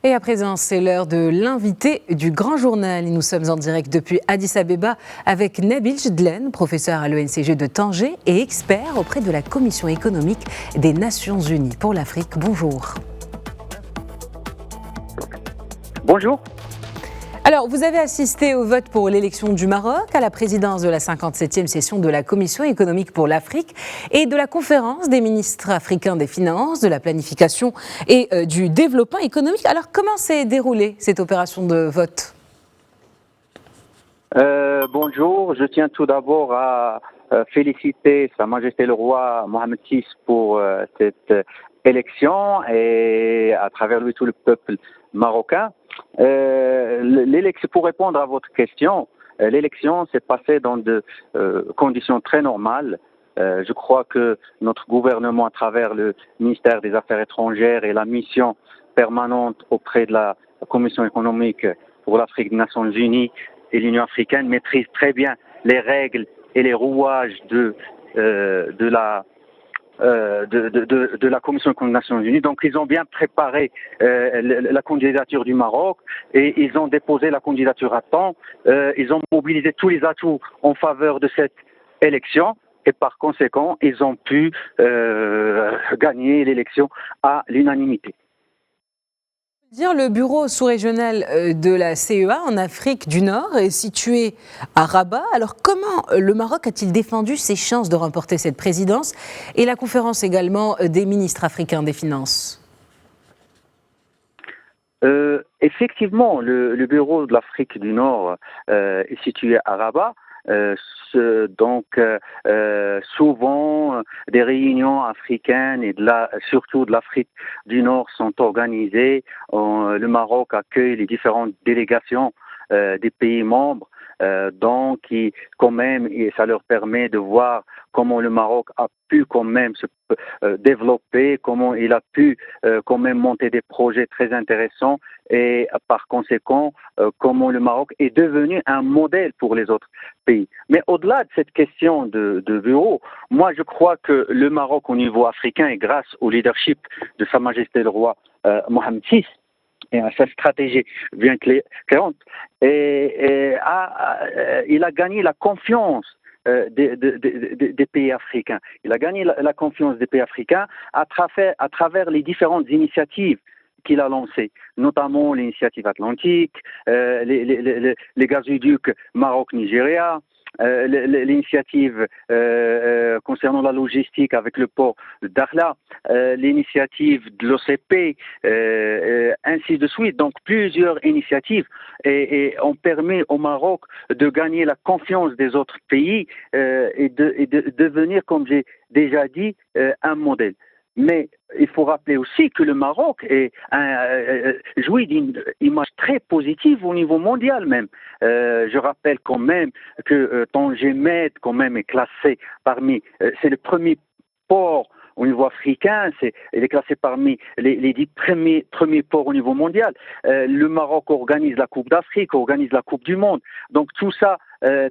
Et à présent, c'est l'heure de l'invité du Grand Journal. Et nous sommes en direct depuis Addis Abeba avec Nabil Gidlen, professeur à l'ENCG de Tanger et expert auprès de la Commission économique des Nations Unies pour l'Afrique. Bonjour. Bonjour. Alors, vous avez assisté au vote pour l'élection du Maroc à la présidence de la 57e session de la Commission économique pour l'Afrique et de la conférence des ministres africains des finances, de la planification et du développement économique. Alors, comment s'est déroulée cette opération de vote ? Bonjour, je tiens tout d'abord à féliciter Sa Majesté le Roi Mohamed VI pour cette élection et à travers lui tout le peuple marocain. L'élection, pour répondre à votre question, l'élection s'est passée dans de conditions très normales. Je crois que notre gouvernement, à travers le ministère des Affaires étrangères et la mission permanente auprès de la Commission économique pour l'Afrique des Nations Unies et l'Union africaine, maîtrise très bien les règles et les rouages de la Commission des Nations Unies. Donc, ils ont bien préparé la candidature du Maroc et ils ont déposé la candidature à temps. Ils ont mobilisé tous les atouts en faveur de cette élection et par conséquent, ils ont pu gagner l'élection à l'unanimité. Le bureau sous-régional de la CEA en Afrique du Nord est situé à Rabat. Alors comment le Maroc a-t-il défendu ses chances de remporter cette présidence et la conférence également des ministres africains des finances ? Effectivement, le bureau de l'Afrique du Nord est situé à Rabat. Souvent des réunions africaines et surtout de l'Afrique du Nord sont organisées. Le Maroc accueille les différentes délégations des pays membres. Quand même, et ça leur permet de voir comment le Maroc a pu quand même se développer, comment il a pu quand même monter des projets très intéressants et par conséquent, comment le Maroc est devenu un modèle pour les autres pays. Mais au-delà de cette question de bureau, moi je crois que le Maroc au niveau africain, et grâce au leadership de Sa Majesté le Roi Mohamed VI, et à sa stratégie bien claire, il a gagné la confiance des pays africains. Il a gagné la confiance des pays africains à travers les différentes initiatives qu'il a lancées, notamment l'initiative atlantique, les gazoducs Maroc-Nigeria, l'initiative concernant la logistique avec le port de Dakhla, l'initiative de l'OCP, ainsi de suite. Donc plusieurs initiatives et ont permis au Maroc de gagner la confiance des autres pays et de devenir, comme j'ai déjà dit, un modèle. Mais il faut rappeler aussi que le Maroc jouit d'une image très positive au niveau mondial même. Je rappelle quand même que Tanger Med quand même est classé c'est le premier port au niveau africain, il est classé parmi les 10 premiers ports au niveau mondial. Le Maroc organise la Coupe d'Afrique, organise la Coupe du Monde. Donc tout ça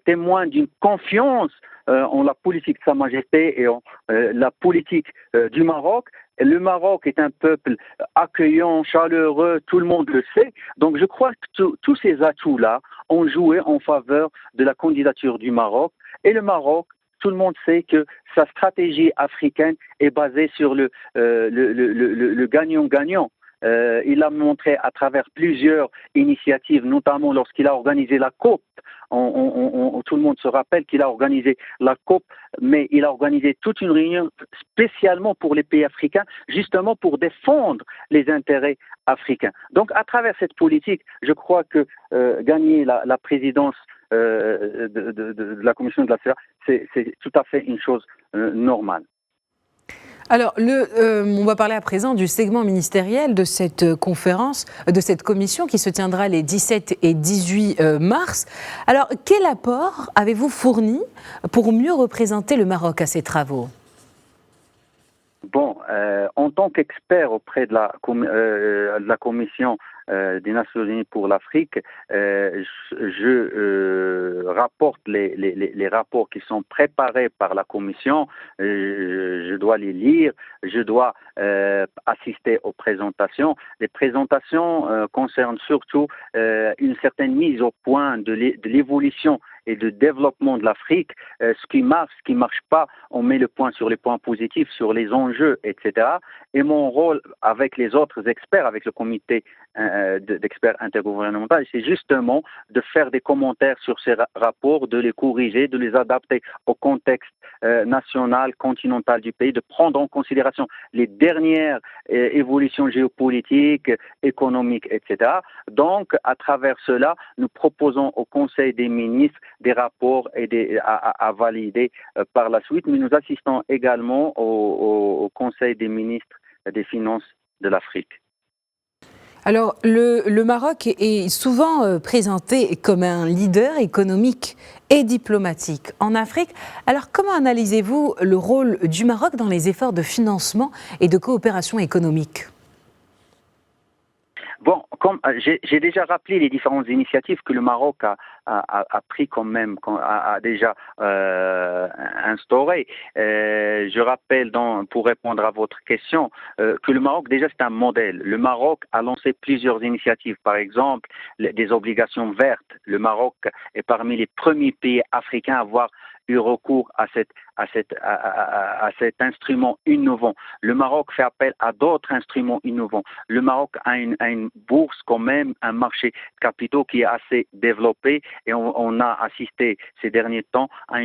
témoigne d'une confiance en la politique de Sa Majesté et en la politique du Maroc. Le Maroc est un peuple accueillant, chaleureux, tout le monde le sait. Donc je crois que tous ces atouts-là ont joué en faveur de la candidature du Maroc. Et le Maroc, tout le monde sait que sa stratégie africaine est basée sur le gagnant-gagnant. Il a montré à travers plusieurs initiatives, notamment lorsqu'il a organisé la COP. Tout le monde se rappelle qu'il a organisé la COP, mais il a organisé toute une réunion spécialement pour les pays africains, justement pour défendre les intérêts africains. Donc, à travers cette politique, je crois que gagner la présidence de la Commission de la CEA, c'est tout à fait une chose normale. Alors, on va parler à présent du segment ministériel de cette conférence, de cette commission qui se tiendra les 17 et 18 mars. Alors, quel apport avez-vous fourni pour mieux représenter le Maroc à ces travaux ? Bon, en tant qu'expert auprès de la commission des Nations Unies pour l'Afrique, je rapporte les rapports qui sont préparés par la Commission, je dois les lire, je dois assister aux présentations. Les présentations concernent surtout une certaine mise au point de l'évolution et de développement de l'Afrique, ce qui marche pas, on met le point sur les points positifs, sur les enjeux, etc. Et mon rôle avec les autres experts, avec le comité d'experts intergouvernementaux, c'est justement de faire des commentaires sur ces rapports, de les corriger, de les adapter au contexte national, continental du pays, de prendre en considération les dernières évolutions géopolitiques, économiques, etc. Donc, à travers cela, nous proposons au Conseil des ministres des rapports et à valider par la suite, mais nous assistons également au Conseil des ministres des Finances de l'Afrique. Alors, le Maroc est souvent présenté comme un leader économique et diplomatique en Afrique. Alors, comment analysez-vous le rôle du Maroc dans les efforts de financement et de coopération économique ? Bon, comme j'ai déjà rappelé les différentes initiatives que le Maroc a pris quand même, a déjà instauré. Je rappelle, pour répondre à votre question, que le Maroc déjà c'est un modèle. Le Maroc a lancé plusieurs initiatives, par exemple des obligations vertes. Le Maroc est parmi les premiers pays africains à avoir eu recours à cet instrument innovant. Le Maroc fait appel à d'autres instruments innovants. Le Maroc a une bourse quand même, un marché de capitaux qui est assez développé et on a assisté ces derniers temps à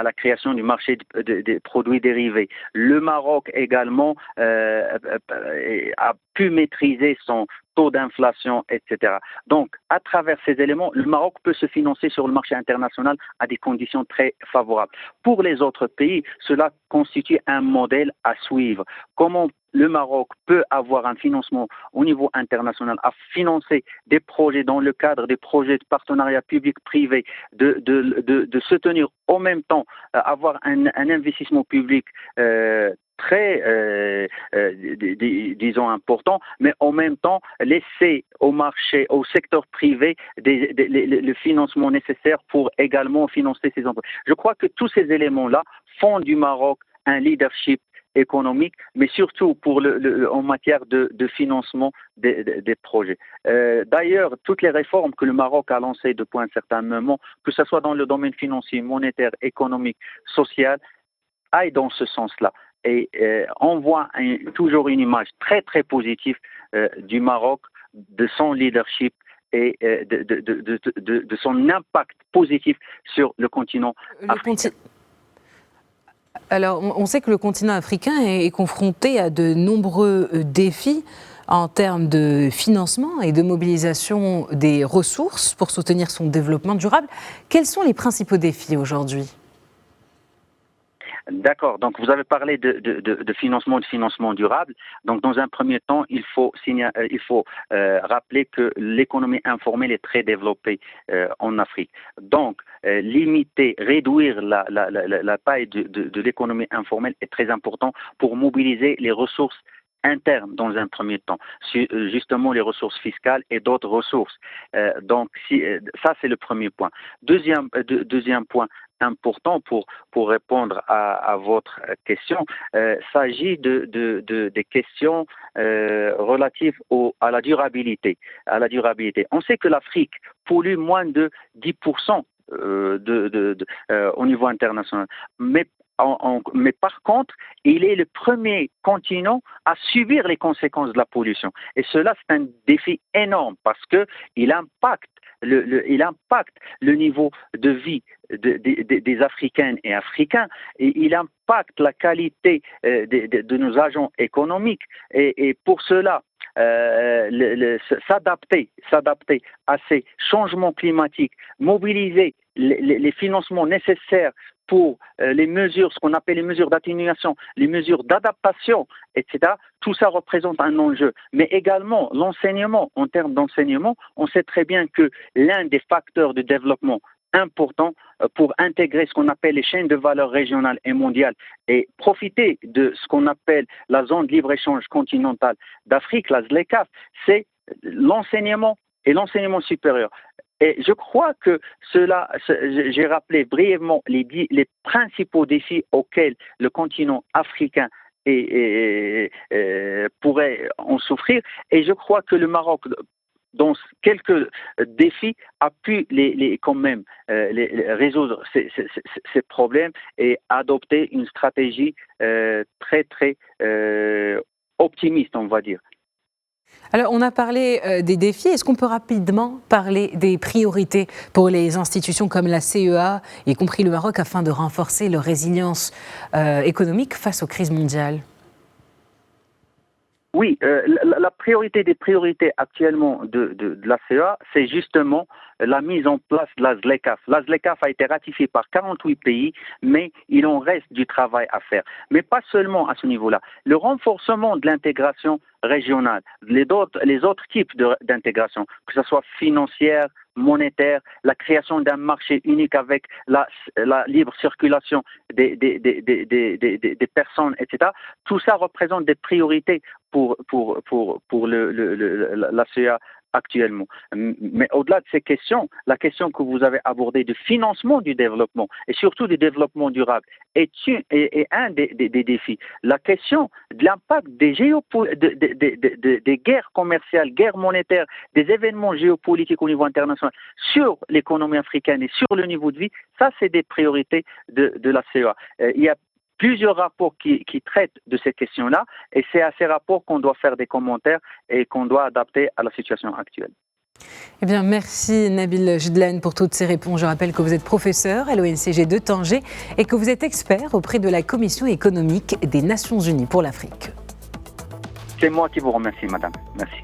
la création du marché des produits dérivés. Le Maroc également a pu maîtriser son taux d'inflation, etc. Donc, à travers ces éléments, le Maroc peut se financer sur le marché international à des conditions très favorables. Pour les autres pays, cela constitue un modèle à suivre. Comment le Maroc peut avoir un financement au niveau international, à financer des projets dans le cadre des projets de partenariat public-privé, de se tenir au même temps, avoir un investissement public très, disons, important, mais en même temps laisser au marché, au secteur privé, le financement nécessaire pour également financer ces entreprises. Je crois que tous ces éléments-là font du Maroc un leadership économique, mais surtout en matière de financement des projets. D'ailleurs, toutes les réformes que le Maroc a lancées depuis un certain moment, que ce soit dans le domaine financier, monétaire, économique, social, aillent dans ce sens-là. Et on voit toujours une image très très positive du Maroc, de son leadership et de son impact positif sur le continent africain. Alors, on sait que le continent africain est confronté à de nombreux défis en termes de financement et de mobilisation des ressources pour soutenir son développement durable. Quels sont les principaux défis aujourd'hui ? D'accord. Donc, vous avez parlé de financement durable. Donc, dans un premier temps, il faut rappeler que l'économie informelle est très développée en Afrique. Donc, réduire la taille de l'économie informelle est très important pour mobiliser les ressources internes dans un premier temps, justement les ressources fiscales et d'autres ressources. Donc, ça, c'est le premier point. Deuxième point important pour répondre à votre question, s'agit des questions relatives à la durabilité. On sait que l'Afrique pollue moins de 10% au niveau international, mais par contre, il est le premier continent à subir les conséquences de la pollution. Et cela, c'est un défi énorme parce que il impacte le niveau de vie des Africaines et Africains, et il impacte la qualité de nos agents économiques. Et pour cela, s'adapter à ces changements climatiques, mobiliser les financements nécessaires pour les mesures, ce qu'on appelle les mesures d'atténuation, les mesures d'adaptation, etc. Tout ça représente un enjeu. Mais également l'enseignement. En termes d'enseignement, on sait très bien que l'un des facteurs de développement important pour intégrer ce qu'on appelle les chaînes de valeur régionales et mondiales et profiter de ce qu'on appelle la zone de libre-échange continentale d'Afrique, la ZLECAf, c'est l'enseignement et l'enseignement supérieur. Et je crois que cela, j'ai rappelé brièvement les principaux défis auxquels le continent africain pourrait en souffrir. Et je crois que le Maroc, dans quelques défis, a pu quand même résoudre ces problèmes et adopter une stratégie très, très optimiste, on va dire. Alors, on a parlé des défis. Est-ce qu'on peut rapidement parler des priorités pour les institutions comme la CEA, y compris le Maroc, afin de renforcer leur résilience économique face aux crises mondiales ? Oui, la priorité des priorités actuellement de la CEA, c'est justement la mise en place de la ZLECAf. La ZLECAf a été ratifiée par 48 pays, mais il en reste du travail à faire. Mais pas seulement à ce niveau-là. Le renforcement de l'intégration régionale, les autres types d'intégration, que ce soit financière, monétaire, la création d'un marché unique avec la libre circulation des personnes, etc. Tout ça représente des priorités pour la CEA actuellement. Mais au-delà de ces questions, la question que vous avez abordée de financement du développement et surtout du développement durable est un des défis. La question de l'impact des guerres commerciales, guerres monétaires, des événements géopolitiques au niveau international sur l'économie africaine et sur le niveau de vie, ça c'est des priorités de la CEA. Il y a plusieurs rapports qui traitent de ces questions-là et c'est à ces rapports qu'on doit faire des commentaires et qu'on doit adapter à la situation actuelle. Eh bien, merci Nabil Jedlane pour toutes ces réponses. Je rappelle que vous êtes professeur à l'ONCG de Tanger et que vous êtes expert auprès de la Commission économique des Nations Unies pour l'Afrique. C'est moi qui vous remercie, madame. Merci.